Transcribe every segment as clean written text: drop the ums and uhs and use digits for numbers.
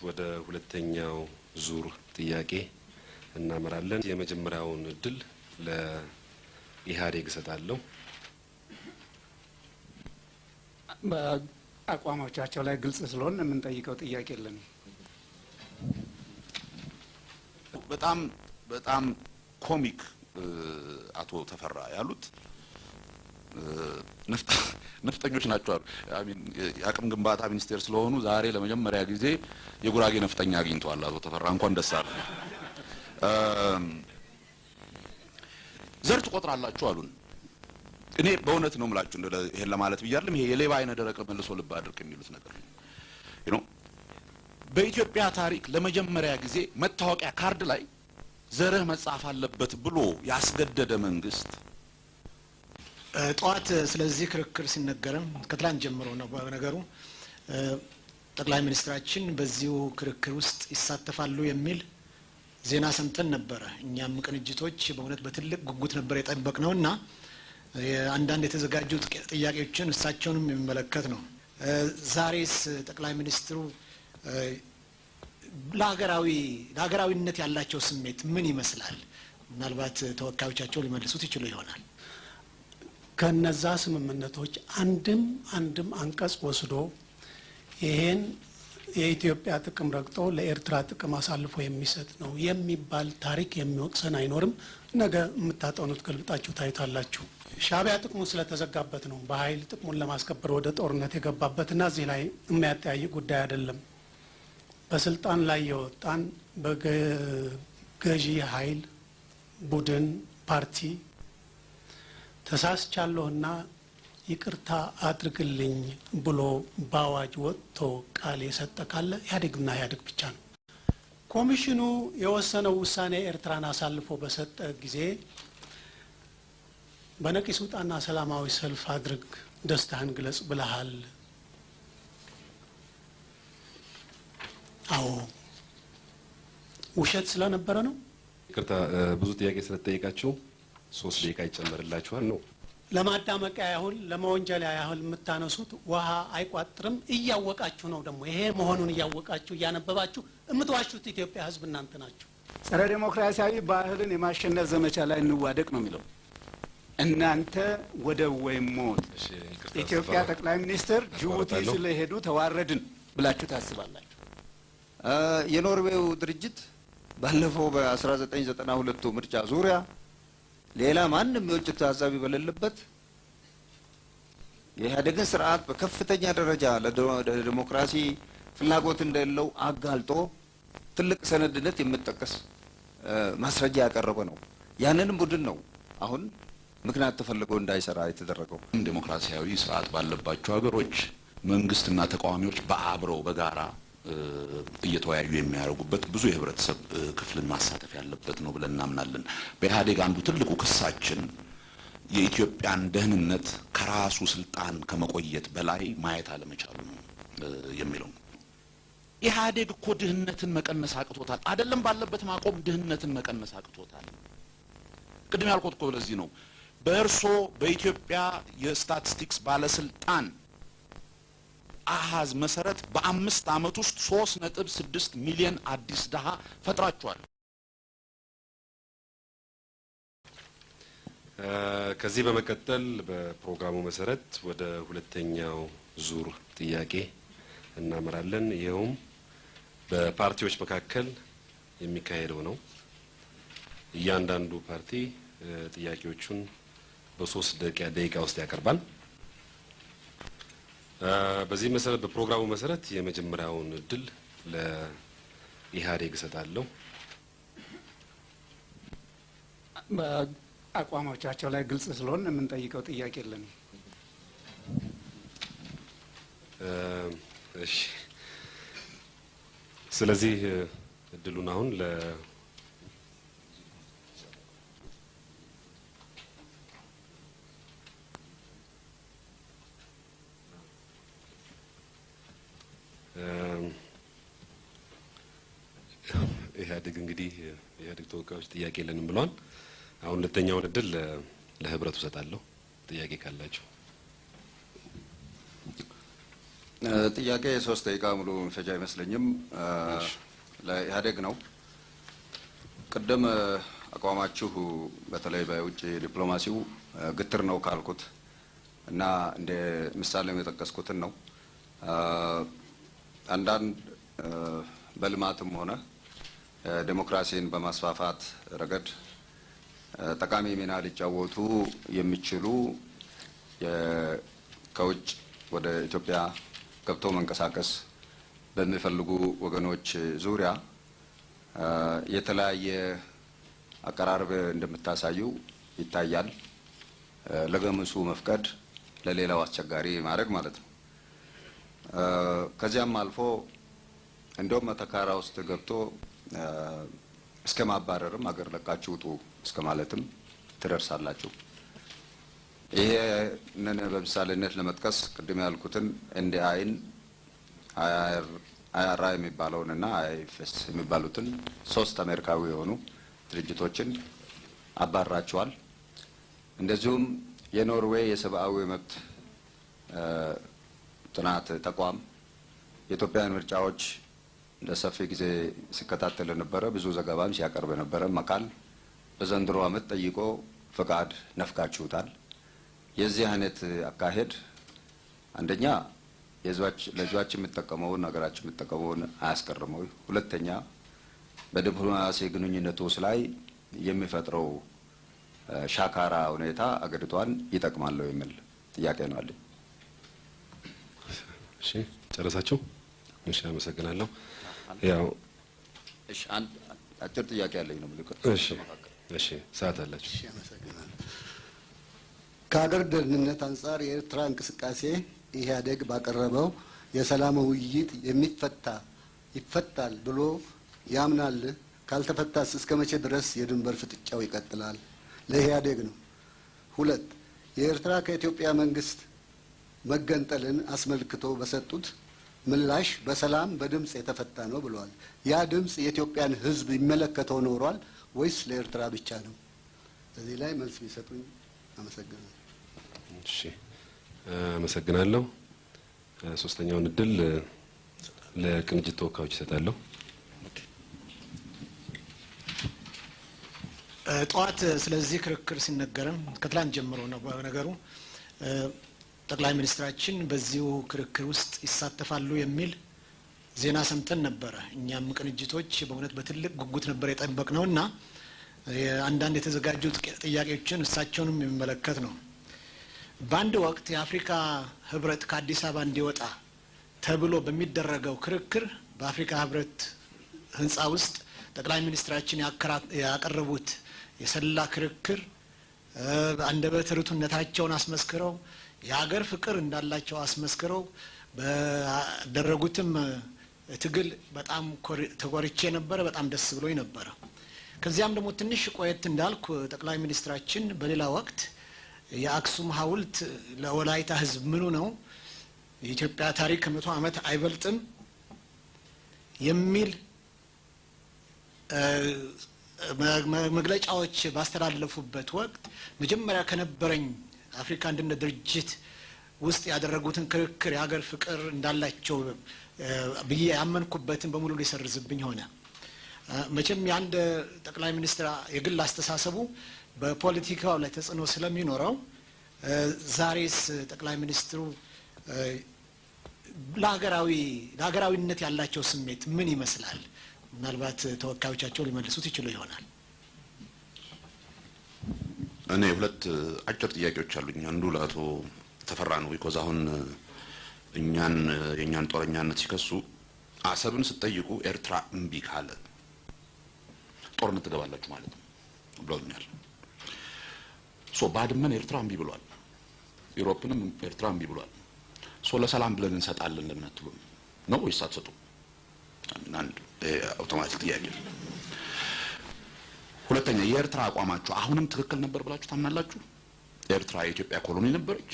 ወደ ሁለተኛው ዙር ጥያቄ እናመራለን። የመጀመሪያውን እድል ለኢህአዴግ እሰጣለሁ። በአቋሞቻቸው ላይ ግልጽ ስለሆነ የምንጠይቀው ጥያቄ የለም። በጣም ኮሚክ አቶ ተፈራ ያሉት ነፍጠኞች ናቸው አሉ። የአቅም ግንባታ ሚኒስቴር ስለሆኑ ዛሬ ለመጀመሪያ ጊዜ የጉራጌ ነፍጠኛ አግኝተዋል አቶ ተፈራ። እንኳን ደስ አለ። ዘር ትቆጥራላችሁ አሉን። እኔ በእውነት ነው የምላችሁ ይሄን ለማለት ብያለሁ። ይሄ የሌባ አይነ ደረቅ መልሶ ልብ አድርቅ የሚሉት ነገር ነው። በኢትዮጵያ ታሪክ ለመጀመሪያ ጊዜ መታወቂያ ካርድ ላይ ዘርህ መጻፍ አለበት ብሎ ያስገደደ መንግስት ጠዋት ስለዚህ ክርክር ሲነገርም ከትላንት ጀምሮ ነው ነገሩ። ጠቅላይ ሚኒስትራችን በዚሁ ክርክር ውስጥ ይሳተፋሉ የሚል ዜና ሰምተን ነበረ። እኛም ቅንጅቶች በእውነት በትልቅ ጉጉት ነበር የጠበቅነውና አንዳንድ የተዘጋጁ ጥያቄዎችን እሳቸውንም የሚመለከት ነው። ዛሬስ ጠቅላይ ሚኒስትሩ ለሀገራዊነት ያላቸው ስሜት ምን ይመስላል? ምናልባት ተወካዮቻቸው ሊመልሱት ይችሉ ይሆናል። ከነዛ ስምምነቶች አንድም አንቀጽ ወስዶ ይሄን የኢትዮጵያ ጥቅም ረግጦ ለኤርትራ ጥቅም አሳልፎ የሚሰጥ ነው የሚባል ታሪክ የሚወቅሰን አይኖርም። ነገ የምታጠኑት ገልብጣችሁ ታይታላችሁ። ሻዕቢያ ጥቅሙ ስለተዘጋበት ነው በኃይል ጥቅሙን ለማስከበር ወደ ጦርነት የገባበትና እዚህ ላይ የሚያጠያይቅ ጉዳይ አይደለም። በስልጣን ላይ የወጣን በገዢ ኃይል ቡድን ፓርቲ ተሳስቻለሁና ይቅርታ አድርግልኝ ብሎ በአዋጅ ወጥቶ ቃል የሰጠ ካለ ኢህአዴግና ኢህአዴግ ብቻ ነው። ኮሚሽኑ የወሰነው ውሳኔ ኤርትራን አሳልፎ በሰጠ ጊዜ በነቂስ ውጣና ሰላማዊ ሰልፍ አድርግ ደስታህን ግለጽ ብለሃል። አዎ ውሸት ስለነበረ ነው። ይቅርታ ብዙ ጥያቄ ስለተጠየቃችሁ 3 ደቂቃ ይጨመርላችኋል ነው። ለማዳመቂያ ያህል ለመወንጀል ያህል የምታነሱት ውሃ አይቋጥርም። እያወቃችሁ ነው ደግሞ ይሄ መሆኑን እያወቃችሁ እያነበባችሁ የምትዋሹት ኢትዮጵያ ህዝብ እናንተ ናችሁ። ጸረ ዴሞክራሲያዊ ባህልን የማሸነፍ ዘመቻ ላይ እንዋደቅ ነው የሚለው። እናንተ ወደብ ወይም ሞት። ኢትዮጵያ ጠቅላይ ሚኒስትር ጅቡቲ ስለሄዱ ተዋረድን ብላችሁ ታስባላችሁ? የኖርዌው ድርጅት ባለፈው በ1992 ምርጫ ዙሪያ ሌላ ማንም የውጭ ታዛቢ በሌለበት የኢህአዴግን ስርዓት በከፍተኛ ደረጃ ለዲሞክራሲ ፍላጎት እንደሌለው አጋልጦ ትልቅ ሰነድነት የሚጠቀስ ማስረጃ ያቀረበ ነው። ያንንም ቡድን ነው አሁን ምክንያት ተፈልጎ እንዳይሰራ የተደረገው። ዲሞክራሲያዊ ስርዓት ባለባቸው ሀገሮች መንግስትና ተቃዋሚዎች በአብረው በጋራ እየተወያዩ የሚያደርጉበት ብዙ የህብረተሰብ ክፍልን ማሳተፍ ያለበት ነው ብለን እናምናለን። በኢህአዴግ አንዱ ትልቁ ክሳችን የኢትዮጵያን ደህንነት ከራሱ ስልጣን ከመቆየት በላይ ማየት አለመቻሉ ነው የሚለው። ኢህአዴግ እኮ ድህነትን መቀነስ አቅቶታል። አይደለም ባለበት ማቆም ድህነትን መቀነስ አቅቶታል። ቅድም ያልኩት እኮ ለዚህ ነው። በእርሶ በኢትዮጵያ የስታቲስቲክስ ባለስልጣን አሃዝ መሰረት በ5 አመት ውስጥ 3.6 ሚሊዮን አዲስ ደሃ ፈጥራችኋል። ከዚህ በመቀጠል በፕሮግራሙ መሰረት ወደ ሁለተኛው ዙር ጥያቄ እናመራለን። ይሄውም በፓርቲዎች መካከል የሚካሄደው ነው። እያንዳንዱ ፓርቲ ጥያቄዎቹን በ3 ደቂቃ ውስጥ ያቀርባል። በዚህ መሰረት በፕሮግራሙ መሰረት የመጀመሪያውን እድል ለኢህአዴግ እሰጣለሁ። በአቋሞቻቸው ላይ ግልጽ ስለሆነ የምንጠይቀው ጥያቄ የለም። እሺ፣ ስለዚህ እድሉን አሁን ኢህአዴግ እንግዲህ ኢህአዴግ ተወካዮች ጥያቄ የለንም ብሏል። አሁን ሁለተኛውን እድል ለህብረቱ እሰጣለሁ። ጥያቄ ካላችሁ ጥያቄ 3 ደቂቃ ሙሉ ፈጃ አይመስለኝም። ለኢህአዴግ ነው። ቅድም አቋማችሁ በተለይ በውጭ ዲፕሎማሲው ግትር ነው ካልኩት እና እንደ ምሳሌም የጠቀስኩትን ነው። አንዳንድ በልማትም ሆነ ዴሞክራሲን በማስፋፋት ረገድ ጠቃሚ ሚና ሊጫወቱ የሚችሉ ከውጭ ወደ ኢትዮጵያ ገብቶ መንቀሳቀስ በሚፈልጉ ወገኖች ዙሪያ የተለያየ አቀራረብ እንደምታሳዩ ይታያል። ለገምሱ መፍቀድ ለሌላው አስቸጋሪ ማድረግ ማለት ነው። ከዚያም አልፎ እንደውም መተካራ ውስጥ ገብቶ እስከ ማባረርም አገር ለቃችሁ ውጡ እስከ ማለትም ትደርሳላችሁ። ይሄንን በምሳሌነት ለመጥቀስ ቅድም ያልኩትን ኤንዲአይን አይአርአይ የሚባለውንና አይኤፍኤስ የሚባሉትን 3 አሜሪካዊ የሆኑ ድርጅቶችን አባራቸዋል። እንደዚሁም የኖርዌይ የሰብአዊ መብት ጥናት ተቋም የኢትዮጵያን ምርጫዎች ለሰፊ ጊዜ ሲከታተል ነበረ፣ ብዙ ዘገባም ሲያቀርብ ነበረ። አካል በዘንድሮ ዓመት ጠይቆ ፈቃድ ነፍጋችሁታል። የዚህ አይነት አካሄድ አንደኛ ለህዝባችን የሚጠቀመውን ሀገራችን የሚጠቀመውን አያስቀርም ወይ? ሁለተኛ በዲፕሎማሲ ግንኙነቶች ላይ የሚፈጥረው ሻካራ ሁኔታ አገሪቷን ይጠቅማል የሚል ጥያቄ ነው አለኝ። እሺ ጨረሳችሁ? እሺ አመሰግናለሁ። ያው እሺ አንድ አጭር ጥያቄ አለኝ ነው ምልክት። እሺ ሰዓት አላችሁ። እሺ አመሰግናለሁ። ከሀገር ደህንነት አንጻር የኤርትራ እንቅስቃሴ ኢህአዴግ ባቀረበው የሰላም ውይይት ይፈታል ብሎ ያምናል? ካልተፈታስ እስከ መቼ ድረስ የድንበር ፍጥጫው ይቀጥላል? ለኢህአዴግ ነው። 2 የኤርትራ ከኢትዮጵያ መንግስት መገንጠልን አስመልክቶ በሰጡት ምላሽ በሰላም በድምጽ የተፈታ ነው ብለዋል። ያ ድምጽ የኢትዮጵያን ህዝብ ይመለከተው ኖሯል ወይስ ለኤርትራ ብቻ ነው? እዚህ ላይ መልስ ቢሰጡኝ አመሰግናለሁ። እሺ አመሰግናለሁ። ሶስተኛውን እድል ለቅንጅት ተወካዮች ይሰጣለሁ። ጠዋት ስለዚህ ክርክር ሲነገርም ከትላንት ጀምሮ ነው ነገሩ። ጠቅላይ ሚኒስትራችን በዚሁ ክርክር ውስጥ ይሳተፋሉ የሚል ዜና ሰምተን ነበረ። እኛም ቅንጅቶች በእውነት በትልቅ ጉጉት ነበር የጠበቅነው እና አንዳንድ የተዘጋጁ ጥያቄዎችን እሳቸውንም የሚመለከት ነው። በአንድ ወቅት የአፍሪካ ህብረት ከአዲስ አበባ እንዲወጣ ተብሎ በሚደረገው ክርክር በአፍሪካ ህብረት ህንጻ ውስጥ ጠቅላይ ሚኒስትራችን ያቀረቡት የሰላ ክርክር አንደበተ ርቱዕነታቸውን አስመስክረው የሀገር ፍቅር እንዳላቸው አስመስክረው በደረጉትም ትግል በጣም ተቆርቼ ነበረ። በጣም ደስ ብሎኝ ነበረ። ከዚያም ደግሞ ትንሽ ቆየት እንዳልኩ ጠቅላይ ሚኒስትራችን በሌላ ወቅት የአክሱም ሐውልት ለወላይታ ህዝብ ምኑ ነው፣ የኢትዮጵያ ታሪክ ከ100 ዓመት አይበልጥም የሚል መግለጫዎች ባስተላለፉበት ወቅት መጀመሪያ ከነበረኝ አፍሪካ አንድነት ድርጅት ውስጥ ያደረጉትን ክርክር የሀገር ፍቅር እንዳላቸው ብዬ ያመንኩበትን በሙሉ ሊሰርዝብኝ ሆነ። መቼም የአንድ ጠቅላይ ሚኒስትር የግል አስተሳሰቡ በፖለቲካው ላይ ተጽዕኖ ስለሚኖረው ዛሬስ ጠቅላይ ሚኒስትሩ ለሀገራዊነት ያላቸው ስሜት ምን ይመስላል? ምናልባት ተወካዮቻቸው ሊመልሱት ይችሉ ይሆናል። እኔ 2 አጭር ጥያቄዎች አሉኝ። አንዱ ለአቶ ተፈራ ነው። ቢኮዝ አሁን የእኛን ጦረኛነት ሲከሱ አሰብን ስትጠይቁ ኤርትራ እምቢ ካለ ጦርነት ትገባላችሁ ማለት ነው ብለውኛል። ባድመን ኤርትራ እምቢ ብሏል፣ ዩሮፕንም ኤርትራ እምቢ ብሏል። ለሰላም ብለን እንሰጣለን ለምን አትሉም ነው ወይስ አትሰጡም? አንድ አውቶማቲክ ጥያቄ። ሁለተኛ የኤርትራ አቋማችሁ አሁንም ትክክል ነበር ብላችሁ ታምናላችሁ? ኤርትራ የኢትዮጵያ ኮሎኒ ነበረች።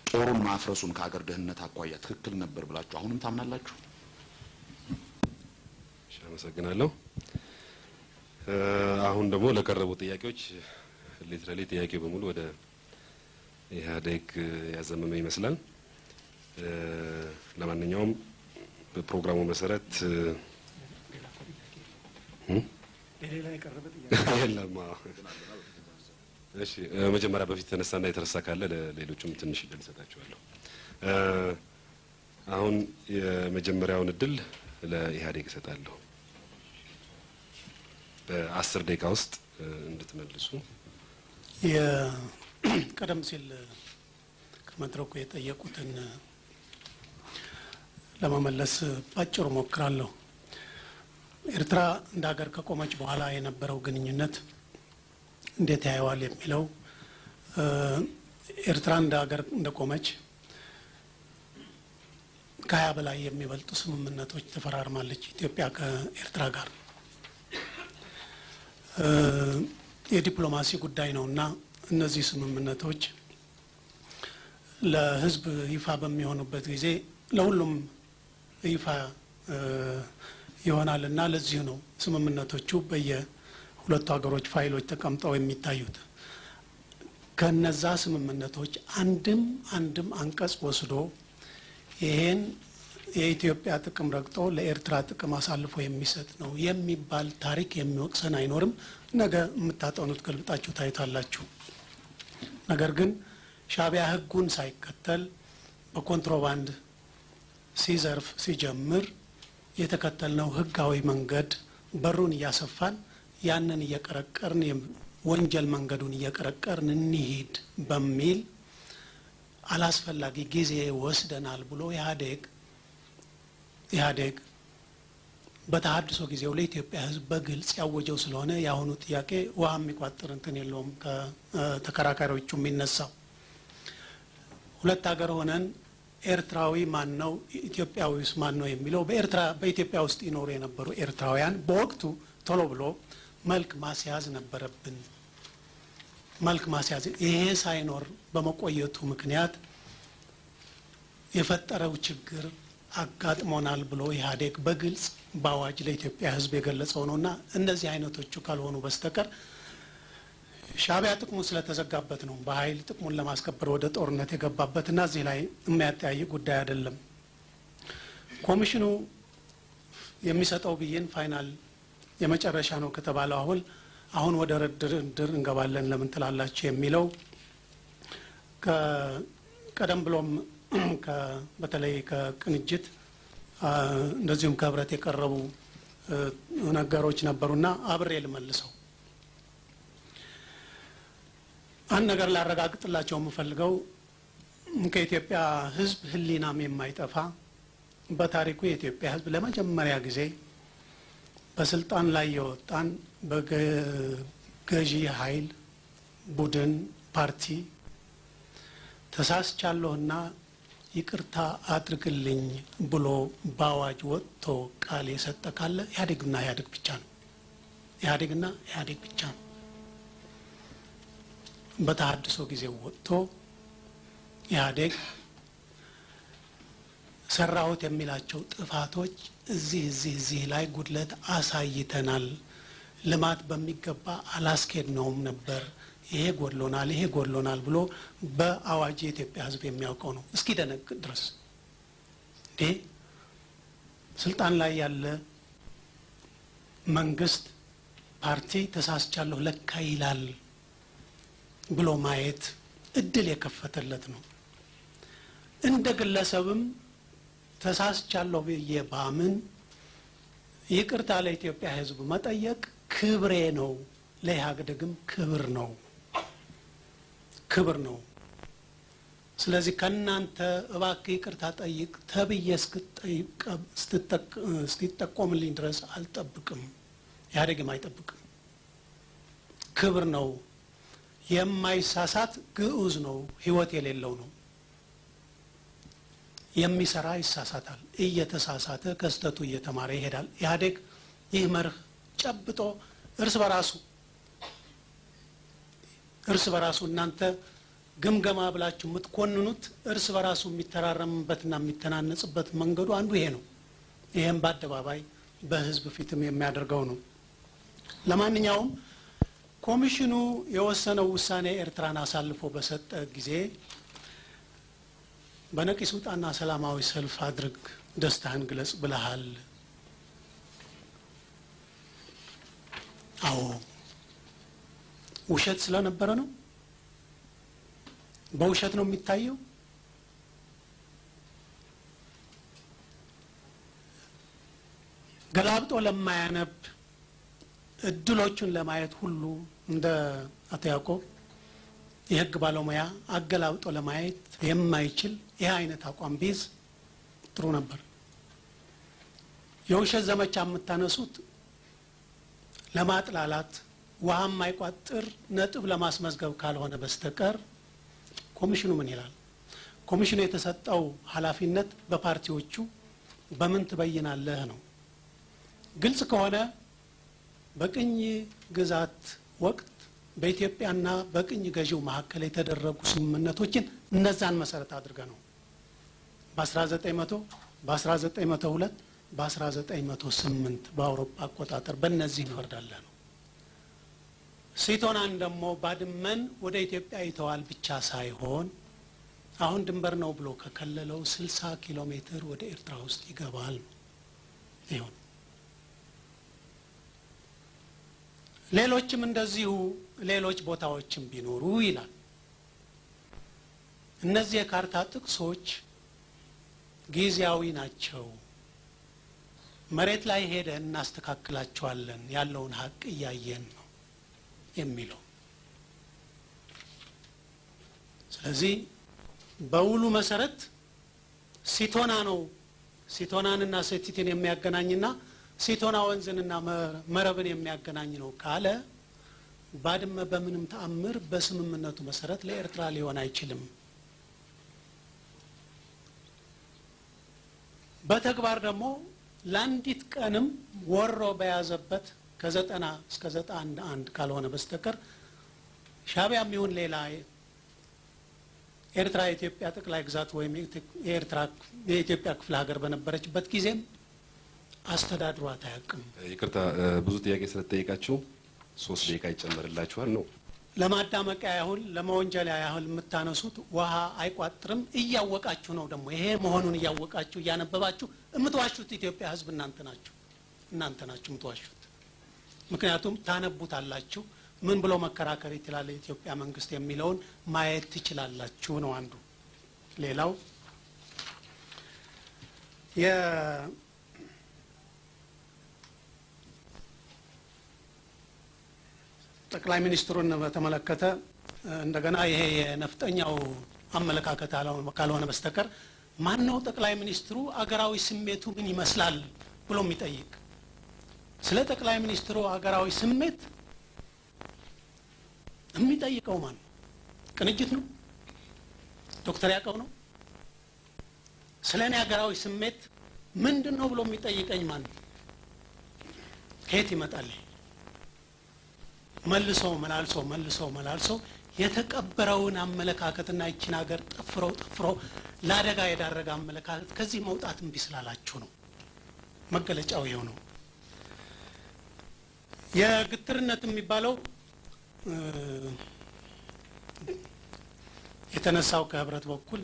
ጦሩን ማፍረሱን ከሀገር ደህንነት አኳያ ትክክል ነበር ብላችሁ አሁንም ታምናላችሁ? እሺ አመሰግናለሁ። አሁን ደግሞ ለቀረቡ ጥያቄዎች ሊትራሊ ጥያቄ በሙሉ ወደ ኢህአዴግ ያዘመመ ይመስላል። ለማንኛውም በፕሮግራሙ መሰረት ሌላ የቀረበ ጥያቄ የለም። እሺ መጀመሪያ በፊት ተነሳና የተረሳ ካለ ለሌሎችም ትንሽ እድል ሰጣቸዋለሁ። አሁን የመጀመሪያውን እድል ለኢህአዴግ እሰጣለሁ። በ10 ደቂቃ ውስጥ እንድትመልሱ። ቀደም ሲል ከመድረኩ የጠየቁትን ለመመለስ ባጭሩ ሞክራለሁ። ኤርትራ እንደ ሀገር ከቆመች በኋላ የነበረው ግንኙነት እንዴት ያየዋል የሚለው ኤርትራ እንደ ሀገር እንደቆመች ከ20 በላይ የሚበልጡ ስምምነቶች ተፈራርማለች ኢትዮጵያ ከኤርትራ ጋር። የዲፕሎማሲ ጉዳይ ነውና እነዚህ ስምምነቶች ለሕዝብ ይፋ በሚሆኑበት ጊዜ ለሁሉም ይፋ ይሆናልና ለዚህ ነው ስምምነቶቹ በየሁለቱ ሀገሮች ፋይሎች ተቀምጠው የሚታዩት። ከነዛ ስምምነቶች አንድም አንቀጽ ወስዶ ይሄን የኢትዮጵያ ጥቅም ረግጦ ለኤርትራ ጥቅም አሳልፎ የሚሰጥ ነው የሚባል ታሪክ የሚወቅሰን አይኖርም። ነገ የምታጠኑት ገልብጣችሁ ታዩታላችሁ። ነገር ግን ሻዕቢያ ሕጉን ሳይከተል በኮንትሮባንድ ሲዘርፍ ሲጀምር የተከተልነው ሕጋዊ መንገድ በሩን እያሰፋን ያንን እየቀረቀርን ወንጀል መንገዱን እየቀረቀርን እንሂድ በሚል አላስፈላጊ ጊዜ ወስደናል ብሎ ኢህአዴግ በተሃድሶ ጊዜው ለኢትዮጵያ ሕዝብ በግልጽ ያወጀው ስለሆነ የአሁኑ ጥያቄ ውሃ የሚቋጥር እንትን የለውም። ከተከራካሪዎቹ የሚነሳው ሁለት ሀገር ሆነን ኤርትራዊ ማን ነው ኢትዮጵያዊስ ማን ነው የሚለው በኢትዮጵያ ውስጥ ይኖሩ የነበሩ ኤርትራውያን በወቅቱ ቶሎ ብሎ መልክ ማስያዝ ነበረብን። መልክ ማስያዝ ይሄ ሳይኖር በመቆየቱ ምክንያት የፈጠረው ችግር አጋጥሞናል ብሎ ኢህአዴግ በግልጽ በአዋጅ ለኢትዮጵያ ሕዝብ የገለጸው ነውና እነዚህ አይነቶቹ ካልሆኑ በስተቀር ሻዕቢያ ጥቅሙ ስለተዘጋበት ነው በኃይል ጥቅሙን ለማስከበር ወደ ጦርነት የገባበትና እዚህ ላይ የሚያጠያይቅ ጉዳይ አይደለም። ኮሚሽኑ የሚሰጠው ብይን ፋይናል የመጨረሻ ነው ከተባለው አሁን ወደ ድርድር እንገባለን ለምን ትላላችሁ የሚለው ቀደም ብሎም በተለይ ከቅንጅት እንደዚሁም ከህብረት የቀረቡ ነገሮች ነበሩና አብሬ ልመልሰው። አንድ ነገር ላረጋግጥላቸው የምፈልገው ከኢትዮጵያ ሕዝብ ህሊናም የማይጠፋ በታሪኩ የኢትዮጵያ ሕዝብ ለመጀመሪያ ጊዜ በስልጣን ላይ የወጣን በገዢ ኃይል ቡድን ፓርቲ ተሳስቻለሁና ይቅርታ አድርግልኝ ብሎ በአዋጅ ወጥቶ ቃል የሰጠ ካለ ኢህአዴግና ኢህአዴግ ብቻ ነው። ኢህአዴግና ኢህአዴግ ብቻ ነው። በተሃድሶ ጊዜው ወጥቶ ኢህአዴግ ሰራሁት የሚላቸው ጥፋቶች እዚህ ላይ ጉድለት አሳይተናል፣ ልማት በሚገባ አላስኬድነውም ነበር፣ ይሄ ጎድሎናል ብሎ በአዋጅ የኢትዮጵያ ሕዝብ የሚያውቀው ነው። እስኪ ደነቅ ድረስ ስልጣን ላይ ያለ መንግስት ፓርቲ ተሳስቻለሁ ለካ ይላል ብሎ ማየት እድል የከፈተለት ነው። እንደ ግለሰብም ተሳስቻለሁ ብዬ ባምን ይቅርታ ለኢትዮጵያ ሕዝብ መጠየቅ ክብሬ ነው፣ ለኢህአዴግም ክብር ነው። ስለዚህ ከናንተ እባክህ ይቅርታ ጠይቅ ተብዬ እስኪጠቆምልኝ ድረስ አልጠብቅም። ኢህአዴግም አይጠብቅም። ክብር ነው። የማይሳሳት ግዑዝ ነው፣ ህይወት የሌለው ነው። የሚሰራ ይሳሳታል፣ እየተሳሳተ ከስተቱ እየተማረ ይሄዳል። ኢህአዴግ ይህ መርህ ጨብጦ እርስ በራሱ እናንተ ግምገማ ብላችሁ የምትኮንኑት እርስ በራሱ የሚተራረምበትና የሚተናነጽበት መንገዱ አንዱ ይሄ ነው። ይሄም በአደባባይ በህዝብ ፊትም የሚያደርገው ነው። ለማንኛውም ኮሚሽኑ የወሰነው ውሳኔ ኤርትራን አሳልፎ በሰጠ ጊዜ በነቂስ ውጣና ሰላማዊ ሰልፍ አድርግ ደስታህን ግለጽ ብለሃል። አዎ ውሸት ስለነበረ ነው። በውሸት ነው የሚታየው። ገላብጦ ለማያነብ እድሎቹን ለማየት ሁሉ እንደ አቶ ያዕቆብ የህግ ባለሙያ አገላብጦ ለማየት የማይችል ይህ አይነት አቋም ቢይዝ ጥሩ ነበር። የውሸት ዘመቻ የምታነሱት ለማጥላላት ውሃ የማይቋጥር ነጥብ ለማስመዝገብ ካልሆነ በስተቀር ኮሚሽኑ ምን ይላል? ኮሚሽኑ የተሰጠው ኃላፊነት በፓርቲዎቹ በምን ትበይናለህ ነው። ግልጽ ከሆነ በቅኝ ግዛት ወቅት በኢትዮጵያና በቅኝ ገዢው መካከል የተደረጉ ስምምነቶችን እነዛን መሰረት አድርገ ነው በ1900 በ1902 በ1908 በአውሮፓ አቆጣጠር በእነዚህ እንፈርዳለን ነው። ሲቶናን ደግሞ ባድመን ወደ ኢትዮጵያ ይተዋል ብቻ ሳይሆን አሁን ድንበር ነው ብሎ ከከለለው 60 ኪሎ ሜትር ወደ ኤርትራ ውስጥ ይገባል ይሁን። ሌሎችም እንደዚሁ ሌሎች ቦታዎችም ቢኖሩ ይላል። እነዚህ የካርታ ጥቅሶች ጊዜያዊ ናቸው። መሬት ላይ ሄደን እናስተካክላቸዋለን ያለውን ሀቅ እያየን ነው የሚለው። ስለዚህ በውሉ መሰረት ሲቶና ነው ሲቶናንና ሴቲትን የሚያገናኝና ሲቶና ወንዝንና መረብን የሚያገናኝ ነው ካለ ባድመ በምንም ተአምር በስምምነቱ መሰረት ለኤርትራ ሊሆን አይችልም። በተግባር ደግሞ ለአንዲት ቀንም ወሮ በያዘበት ከ90 እስከ 91 ካልሆነ በስተቀር ሻዕቢያም ይሁን ሌላ ኤርትራ የኢትዮጵያ ጠቅላይ ግዛት ወይም የኢትዮጵያ ክፍለ ሀገር በነበረችበት ጊዜም አስተዳድሯት አያውቅም። ይቅርታ ብዙ ጥያቄ ስለተጠየቃችሁ 3 ደቂቃ ይጨመርላችኋል ነው። ለማዳመቂያ ያህል ለመወንጀል ያህል የምታነሱት ውሃ አይቋጥርም እያወቃችሁ ነው። ደግሞ ይሄ መሆኑን እያወቃችሁ እያነበባችሁ የምትዋሹት ኢትዮጵያ ሕዝብ እናንተ ናችሁ የምትዋሹት። ምክንያቱም ታነቡታላችሁ። ምን ብሎ መከራከር ይችላል የኢትዮጵያ መንግስት የሚለውን ማየት ትችላላችሁ ነው አንዱ። ሌላው ጠቅላይ ሚኒስትሩን በተመለከተ እንደገና ይሄ የነፍጠኛው አመለካከት ካልሆነ በስተቀር ማን ነው ጠቅላይ ሚኒስትሩ አገራዊ ስሜቱ ምን ይመስላል ብሎ የሚጠይቅ? ስለ ጠቅላይ ሚኒስትሩ አገራዊ ስሜት የሚጠይቀው ማን ነው? ቅንጅት ነው? ዶክተር ያዕቆብ ነው? ስለ እኔ አገራዊ ስሜት ምንድን ነው ብሎ የሚጠይቀኝ ማን ነው? ከየት ይመጣል? መልሶ መላልሶ የተቀበረውን አመለካከትና ይችን ሀገር ጠፍሮ ለአደጋ የዳረገ አመለካከት ከዚህ መውጣት እምቢ ስላላችሁ ነው። መገለጫው ይኸው ነው። የግትርነት የሚባለው የተነሳው ከህብረት በኩል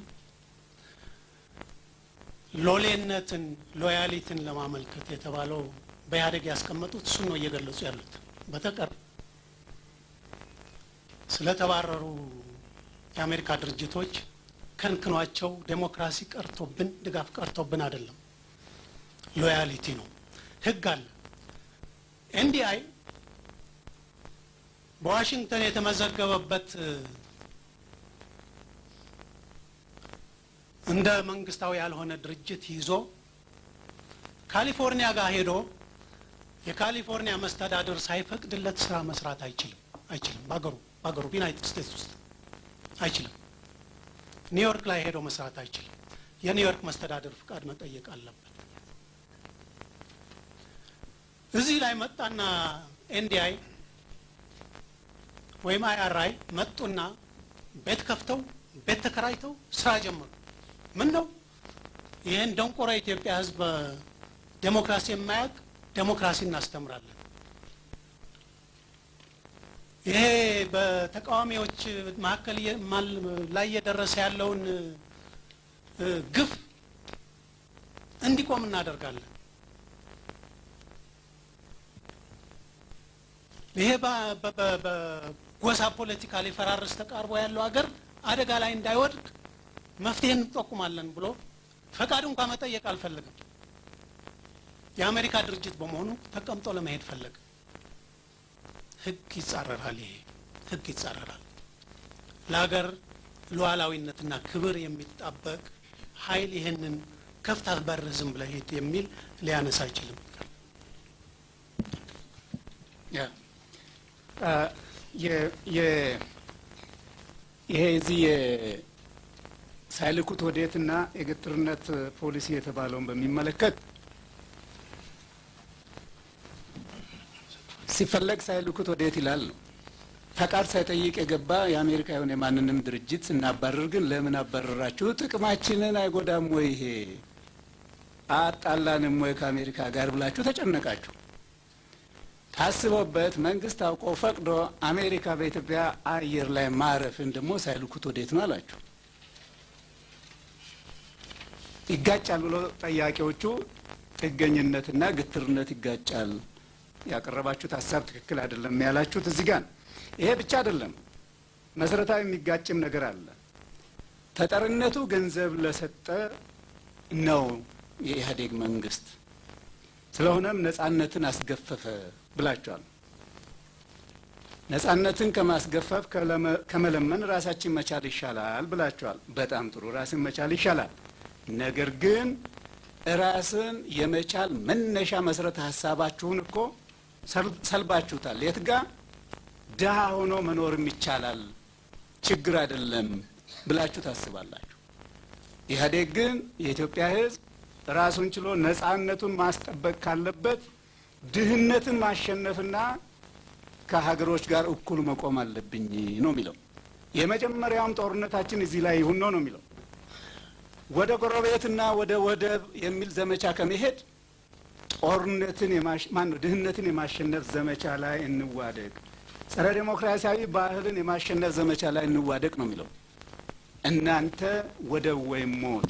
ሎሌነትን ሎያሊቲን ለማመልከት የተባለው በኢህአዴግ ያስቀመጡት እሱን ነው እየገለጹ ያሉት። በተቀር ስለተባረሩ የአሜሪካ ድርጅቶች ከንክኗቸው ዴሞክራሲ ቀርቶብን ድጋፍ ቀርቶብን አይደለም፣ ሎያሊቲ ነው። ህግ አለ። ኤንዲአይ በዋሽንግተን የተመዘገበበት እንደ መንግስታዊ ያልሆነ ድርጅት ይዞ ካሊፎርኒያ ጋር ሄዶ የካሊፎርኒያ መስተዳድር ሳይፈቅድለት ስራ መስራት አይችልም። ባገሩ ዩናይትድ ስቴትስ ውስጥ አይችልም። ኒውዮርክ ላይ ሄዶ መስራት አይችልም። የኒውዮርክ መስተዳድር ፍቃድ መጠየቅ አለበት። እዚህ ላይ መጣና ኤንዲአይ ወይም አይአርአይ መጡና ቤት ከፍተው ቤት ተከራይተው ስራ ጀመሩ። ምን ነው ይሄን ደንቆሮ የኢትዮጵያ ህዝብ ዴሞክራሲ የማያውቅ ዴሞክራሲ እናስተምራለን። ይሄ በተቃዋሚዎች መካከል ላይ እየደረሰ ያለውን ግፍ እንዲቆም እናደርጋለን። ይሄ በጎሳ ፖለቲካ ላይ ፈራርስ ተቃርቦ ያለው ሀገር አደጋ ላይ እንዳይወድቅ መፍትሄ እንጠቁማለን ብሎ ፈቃድ እንኳን መጠየቅ አልፈለገም። የአሜሪካ ድርጅት በመሆኑ ተቀምጦ ለመሄድ ፈለገ። ህግ ይጻረራል። ይሄ ህግ ይጻረራል። ለሀገር ሉዓላዊነትና ክብር የሚጣበቅ ኃይል ይህንን ከፍታ በር ዝም ብለህ ሂድ የሚል ሊያነሳ አይችልም። ይሄ እዚህ ሳይልኩት ወዴትና የግትርነት ፖሊሲ የተባለውን በሚመለከት ሲፈለግ ሳይልኩት ወዴት ይላል ነው። ፈቃድ ሳይጠይቅ የገባ የአሜሪካ የሆነ የማንንም ድርጅት ስናባረር ግን ለምን አባረራችሁ? ጥቅማችንን አይጎዳም ወይ? ይሄ አጣላንም ወይ ከአሜሪካ ጋር ብላችሁ ተጨነቃችሁ። ታስቦበት መንግስት አውቆ ፈቅዶ አሜሪካ በኢትዮጵያ አየር ላይ ማረፍን ደግሞ ሳይልኩት ወዴት ነው አላችሁ። ይጋጫል ብሎ ጠያቂዎቹ ጥገኝነትና ግትርነት ይጋጫል፣ ያቀረባችሁት ሀሳብ ትክክል አይደለም ያላችሁት እዚህ ጋር። ይሄ ብቻ አይደለም፣ መሰረታዊ የሚጋጭም ነገር አለ። ተጠሪነቱ ገንዘብ ለሰጠ ነው የኢህአዴግ መንግስት፣ ስለሆነም ነጻነትን አስገፈፈ ብላችኋል። ነጻነትን ከማስገፈፍ ከመለመን ራሳችን መቻል ይሻላል ብላችኋል። በጣም ጥሩ፣ ራስን መቻል ይሻላል። ነገር ግን ራስን የመቻል መነሻ መሰረተ ሀሳባችሁን እኮ ሰልባችሁታል። የት ጋ ድሀ ሆኖ መኖርም ይቻላል፣ ችግር አይደለም ብላችሁ ታስባላችሁ። ኢህአዴግ ግን የኢትዮጵያ ሕዝብ ራሱን ችሎ ነጻነቱን ማስጠበቅ ካለበት ድህነትን ማሸነፍና ከሀገሮች ጋር እኩል መቆም አለብኝ ነው የሚለው። የመጀመሪያውም ጦርነታችን እዚህ ላይ ይሁን ነው የሚለው። ወደ ጎረቤትና ወደ ወደብ የሚል ዘመቻ ከመሄድ ጦርነትን ድህነትን የማሸነፍ ዘመቻ ላይ እንዋደቅ፣ ጸረ ዴሞክራሲያዊ ባህልን የማሸነፍ ዘመቻ ላይ እንዋደቅ ነው የሚለው። እናንተ ወደብ ወይም ሞት፣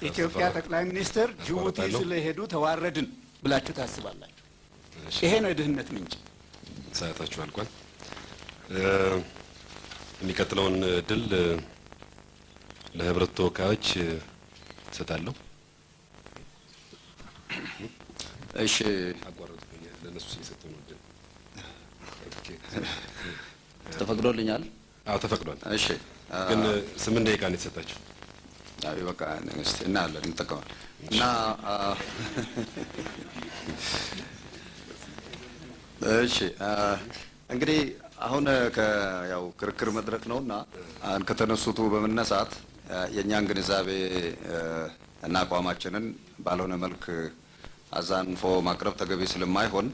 ኢትዮጵያ ጠቅላይ ሚኒስትር ጅቡቲ ስለሄዱ ተዋረድን ብላችሁ ታስባላችሁ። ይሄ ነው የድህነት ምንጭ። ሰዓታችሁ አልቋል። የሚቀጥለውን ድል ለህብረት ተወካዮች እሰጣለሁ። እሺ፣ አቋረጥኩኝ። ለነሱ ስለሰጠው ነው ድል። ተፈቅዶልኛል? አዎ ተፈቅዷል። እሺ፣ ግን 8 ደቂቃ ነው የተሰጣችሁ። አይ በቃ እስቲ እናያለን፣ እንጠቀማለን እና እሺ እንግዲህ አሁን ያው ክርክር መድረክ ነውና ከተነሱቱ በመነሳት የእኛን ግንዛቤ እና አቋማችንን ባልሆነ መልክ አዛንፎ ማቅረብ ተገቢ ስለማይሆን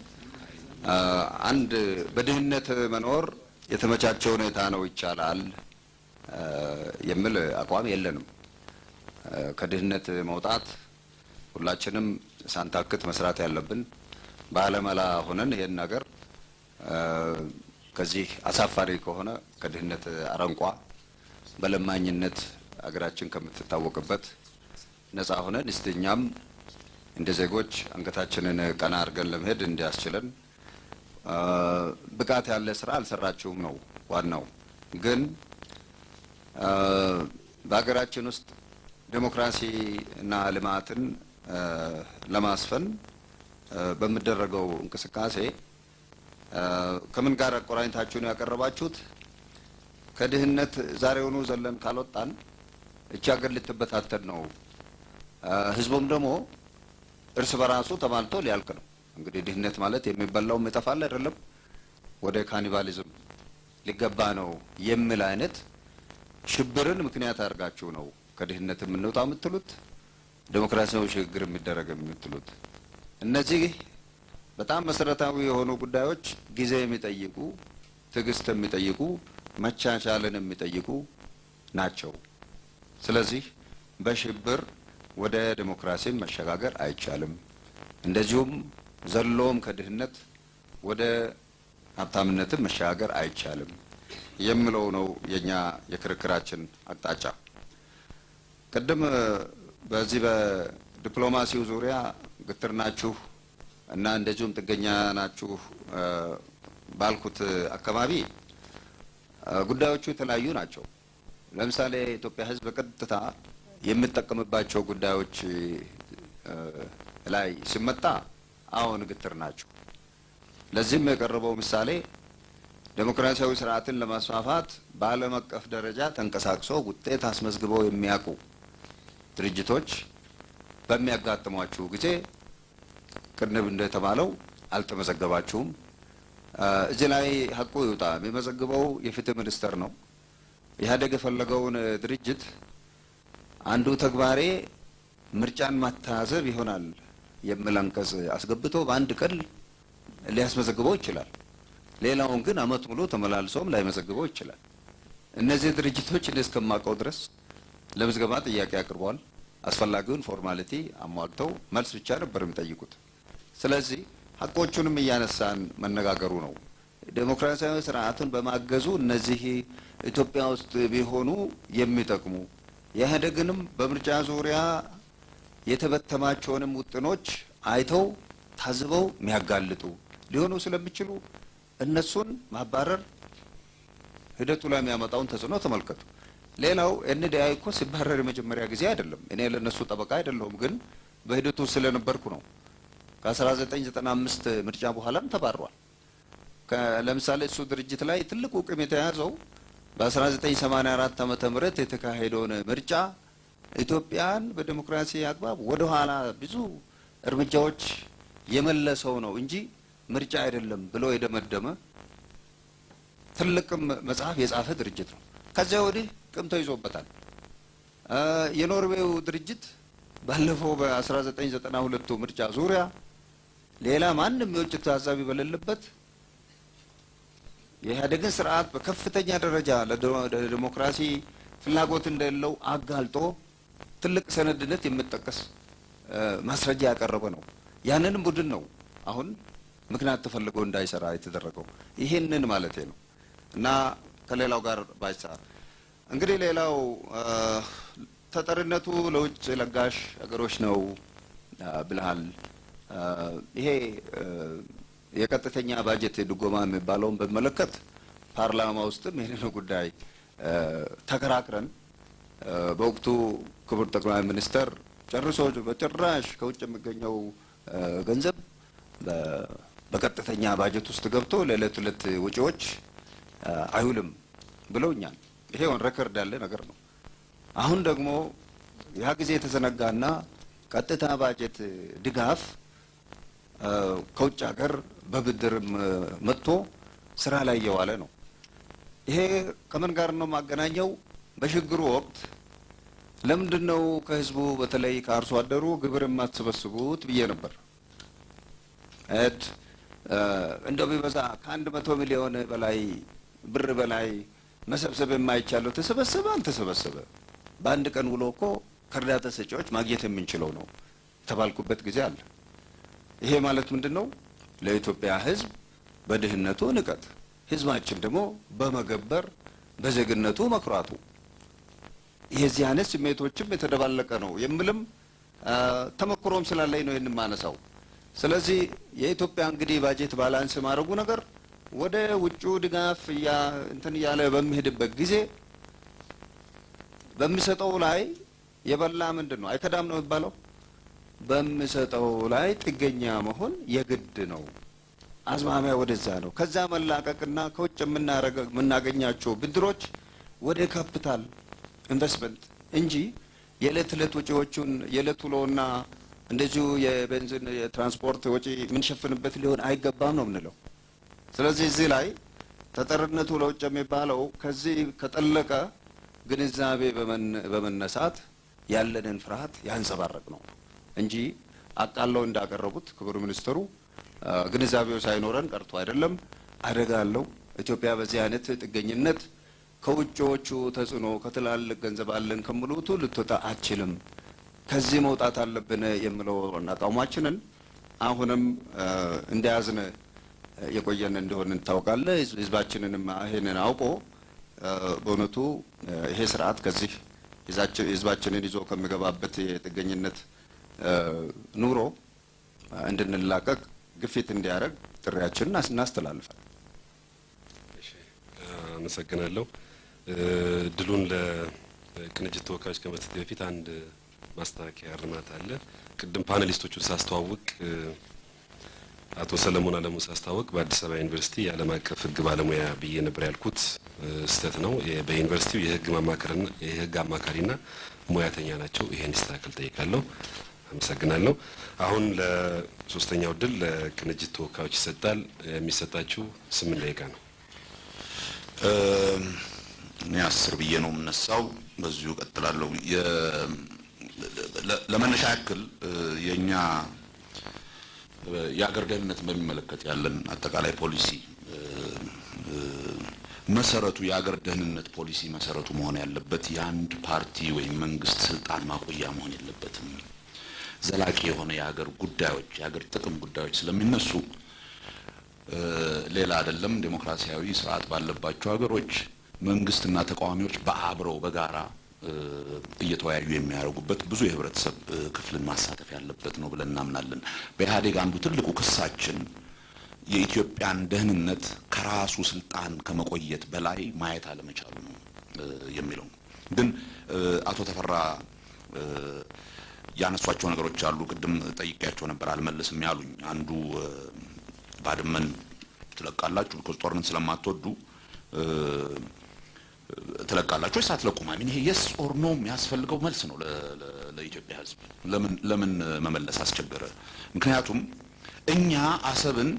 አንድ በድህነት መኖር የተመቻቸ ሁኔታ ነው ይቻላል የሚል አቋም የለንም። ከድህነት መውጣት ሁላችንም ሳንታክት መስራት ያለብን ባለመላ ሆነን ይሄን ነገር ከዚህ አሳፋሪ ከሆነ ከድህነት አረንቋ በለማኝነት አገራችን ከምትታወቅበት ነፃ ሆነን እስቲ እኛም እንደ ዜጎች አንገታችንን ቀና አድርገን ለመሄድ እንዲያስችለን ብቃት ያለ ስራ አልሰራችሁም ነው ዋናው። ግን በሀገራችን ውስጥ ዴሞክራሲ እና ልማትን ለማስፈን በሚደረገው እንቅስቃሴ ከምን ጋር አቆራኝታችሁ ነው ያቀረባችሁት? ከድህነት ዛሬውኑ ዘለን ካልወጣን እቺ ሀገር ልትበታተን ነው፣ ህዝቡም ደግሞ እርስ በራሱ ተማልቶ ሊያልቅ ነው። እንግዲህ ድህነት ማለት የሚበላው ይጠፋል አይደለም፣ ወደ ካኒባሊዝም ሊገባ ነው የሚል አይነት ሽብርን ምክንያት አድርጋችሁ ነው ከድህነት የምንወጣ የምትሉት፣ ዴሞክራሲያዊ ሽግግር የሚደረግ የምትሉት። እነዚህ በጣም መሰረታዊ የሆኑ ጉዳዮች ጊዜ የሚጠይቁ፣ ትዕግስት የሚጠይቁ፣ መቻቻልን የሚጠይቁ ናቸው። ስለዚህ በሽብር ወደ ዴሞክራሲ መሸጋገር አይቻልም። እንደዚሁም ዘሎም ከድህነት ወደ ሀብታምነትን መሸጋገር አይቻልም የሚለው ነው የኛ የክርክራችን አቅጣጫ። ቅድም በዚህ በዲፕሎማሲው ዙሪያ ግትር ናችሁ እና እንደዚሁም ጥገኛ ናችሁ ባልኩት አካባቢ ጉዳዮቹ የተለያዩ ናቸው። ለምሳሌ የኢትዮጵያ ሕዝብ በቀጥታ የሚጠቀምባቸው ጉዳዮች ላይ ሲመጣ አሁን ግትር ናችሁ። ለዚህም የቀረበው ምሳሌ ዴሞክራሲያዊ ስርዓትን ለማስፋፋት በዓለም አቀፍ ደረጃ ተንቀሳቅሰው ውጤት አስመዝግበው የሚያውቁ ድርጅቶች በሚያጋጥሟችሁ ጊዜ ቅድም እንደተባለው አልተመዘገባችሁም። እዚህ ላይ ሀቁ ይውጣ። የሚመዘግበው የፍትህ ሚኒስቴር ነው። ኢህአዴግ የፈለገውን ድርጅት አንዱ ተግባሬ ምርጫን ማታዘብ ይሆናል የሚል አንቀጽ አስገብቶ በአንድ ቀን ሊያስመዘግበው ይችላል። ሌላውን ግን አመት ሙሉ ተመላልሶም ላይመዘግበው ይችላል። እነዚህ ድርጅቶች እኔ እስከማውቀው ድረስ ለምዝገባ ጥያቄ አቅርበዋል። አስፈላጊውን ፎርማሊቲ አሟልተው መልስ ብቻ ነበር የሚጠይቁት። ስለዚህ ሀቆቹንም እያነሳን መነጋገሩ ነው። ዴሞክራሲያዊ ስርዓቱን በማገዙ እነዚህ ኢትዮጵያ ውስጥ ቢሆኑ የሚጠቅሙ የኢህአዴግንም በምርጫ ዙሪያ የተበተማቸውንም ውጥኖች አይተው ታዝበው የሚያጋልጡ ሊሆኑ ስለሚችሉ እነሱን ማባረር ሂደቱ ላይ የሚያመጣውን ተጽዕኖ ተመልከቱ። ሌላው ኤንዲአይ እኮ ሲባረር የመጀመሪያ ጊዜ አይደለም። እኔ ለነሱ ጠበቃ አይደለሁም፣ ግን በሂደቱ ስለነበርኩ ነው። ከ1995 ምርጫ በኋላም ተባሯል። ለምሳሌ እሱ ድርጅት ላይ ትልቁ ቂም የተያዘው በ1984 ዓመተ ምህረት የተካሄደውን ምርጫ ኢትዮጵያን በዲሞክራሲ አግባብ ወደ ኋላ ብዙ እርምጃዎች የመለሰው ነው እንጂ ምርጫ አይደለም ብሎ የደመደመ ትልቅም መጽሐፍ የጻፈ ድርጅት ነው። ከዚያ ወዲህ ቅም ተይዞበታል። የኖርዌው ድርጅት ባለፈው በ1992 ምርጫ ዙሪያ ሌላ ማንም የውጭ ታዛቢ በሌለበት የኢህአዴግን ስርዓት በከፍተኛ ደረጃ ለዲሞክራሲ ፍላጎት እንደሌለው አጋልጦ ትልቅ ሰነድነት የሚጠቀስ ማስረጃ ያቀረበ ነው። ያንንም ቡድን ነው አሁን ምክንያት ተፈልጎ እንዳይሰራ የተደረገው። ይሄንን ማለቴ ነው እና ከሌላው ጋር ባይሰራ እንግዲህ ሌላው ተጠሪነቱ ለውጭ ለጋሽ ሀገሮች ነው ብለሃል። ይሄ የቀጥተኛ ባጀት ድጎማ የሚባለውን በመለከት ፓርላማ ውስጥም ይህንን ጉዳይ ተከራክረን በወቅቱ ክቡር ጠቅላይ ሚኒስተር ጨርሶ በጭራሽ ከውጭ የሚገኘው ገንዘብ በቀጥተኛ ባጀት ውስጥ ገብቶ ለዕለት ዕለት ወጪዎች አይውልም ብለውኛል። ይሄ ኦን ሬከርድ ያለ ነገር ነው። አሁን ደግሞ ያ ጊዜ የተዘነጋና ቀጥታ ባጀት ድጋፍ ከውጭ ሀገር በብድርም መጥቶ ስራ ላይ እየዋለ ነው። ይሄ ከምን ጋር ነው ማገናኘው? በሽግሩ ወቅት ለምንድን ነው ከህዝቡ በተለይ ከአርሶ አደሩ ግብር የማትሰበስቡት ብዬ ነበር። እንደው ቢበዛ ከ100 ሚሊዮን በላይ ብር በላይ መሰብሰብ የማይቻለው ተሰበሰበ አልተሰበሰበ በአንድ ቀን ውሎ እኮ ከእርዳታ ሰጪዎች ማግኘት የምንችለው ነው ተባልኩበት ጊዜ አለ። ይሄ ማለት ምንድን ነው? ለኢትዮጵያ ህዝብ በድህነቱ ንቀት፣ ህዝባችን ደግሞ በመገበር በዜግነቱ መኩራቱ፣ የዚህ አይነት ስሜቶችም የተደባለቀ ነው የምልም ተመክሮም ስላለኝ ነው ይህን ማነሳው። ስለዚህ የኢትዮጵያ እንግዲህ ባጀት ባላንስ ማድረጉ ነገር ወደ ውጩ ድጋፍ እንትን እያለ በሚሄድበት ጊዜ በሚሰጠው ላይ የበላ ምንድን ነው አይከዳም ነው የሚባለው። በሚሰጠው ላይ ጥገኛ መሆን የግድ ነው። አዝማሚያ ወደዛ ነው። ከዛ መላቀቅና ከውጭ የምናገኛቸው ብድሮች ወደ ካፒታል ኢንቨስትመንት እንጂ የዕለት ዕለት ወጪዎቹን የዕለት ውሎና እንደዚሁ የቤንዚን የትራንስፖርት ወጪ የምንሸፍንበት ሊሆን አይገባም ነው የምንለው። ስለዚህ እዚህ ላይ ተጠሪነቱ ለውጭ የሚባለው ከዚህ ከጠለቀ ግንዛቤ በመነሳት ያለንን ፍርሃት ያንጸባረቅ ነው እንጂ አቃለው እንዳቀረቡት ክቡር ሚኒስትሩ ግንዛቤው ሳይኖረን ቀርቶ አይደለም። አደጋ አለው። ኢትዮጵያ በዚህ አይነት ጥገኝነት ከውጭዎቹ ተጽዕኖ ከትላልቅ ገንዘብ አለን ከሚሉት ልትወጣ አትችልም። ከዚህ መውጣት አለብን የሚለው አቋማችንን አሁንም እንደያዝን የቆየን እንደሆነ እንታወቃለን። ህዝባችንንም ይሄንን አውቆ በእውነቱ ይሄ ስርዓት ከዚህ ህዝባችንን ይዞ ከሚገባበት የጥገኝነት ኑሮ እንድንላቀቅ ግፊት እንዲያደርግ ጥሪያችንን እናስተላልፋለን። እሺ አመሰግናለሁ። ድሉን ለቅንጅት ተወካዮች ከመስጠት በፊት አንድ ማስተካከያ እርማት አለ። ቅድም ፓኔሊስቶቹ ሳስተዋውቅ አቶ ሰለሞን አለሙ ሳስተዋውቅ በአዲስ አበባ ዩኒቨርሲቲ የዓለም አቀፍ ህግ ባለሙያ ብዬ ነበር ያልኩት፣ ስህተት ነው። በዩኒቨርሲቲው የህግ አማካሪና ሙያተኛ ናቸው። ይሄን ይስተካከል ጠይቃለሁ። አመሰግናለሁ። አሁን ለሶስተኛው ድል ለቅንጅት ተወካዮች ይሰጣል። የሚሰጣችሁ 8 ደቂቃ ነው። እኔ 10 ብዬ ነው የምነሳው። በዚሁ ቀጥላለሁ። ለመነሻ ያክል የኛ የአገር ደህንነት በሚመለከት ያለን አጠቃላይ ፖሊሲ መሰረቱ የአገር ደህንነት ፖሊሲ መሰረቱ መሆን ያለበት የአንድ ፓርቲ ወይም መንግስት ስልጣን ማቆያ መሆን የለበትም። ዘላቂ የሆነ የአገር ጉዳዮች የአገር ጥቅም ጉዳዮች ስለሚነሱ ሌላ አይደለም። ዴሞክራሲያዊ ስርዓት ባለባቸው ሀገሮች መንግስትና ተቃዋሚዎች በአብረው በጋራ እየተወያዩ የሚያደርጉበት ብዙ የህብረተሰብ ክፍልን ማሳተፍ ያለበት ነው ብለን እናምናለን። በኢህአዴግ አንዱ ትልቁ ክሳችን የኢትዮጵያን ደህንነት ከራሱ ስልጣን ከመቆየት በላይ ማየት አለመቻሉ ነው የሚለው። ግን አቶ ተፈራ ያነሷቸው ነገሮች አሉ። ቅድም ጠይቄያቸው ነበር አልመለስም ያሉኝ። አንዱ ባድመን ትለቃላችሁ ቢኮዝ ጦርነት ስለማትወዱ ትለቃላችሁ ወይስ አትለቁም? አሚን ይሄ የስ ኦር ኖ የሚያስፈልገው መልስ ነው ለኢትዮጵያ ህዝብ። ለምን መመለስ አስቸገረ? ምክንያቱም እኛ አሰብን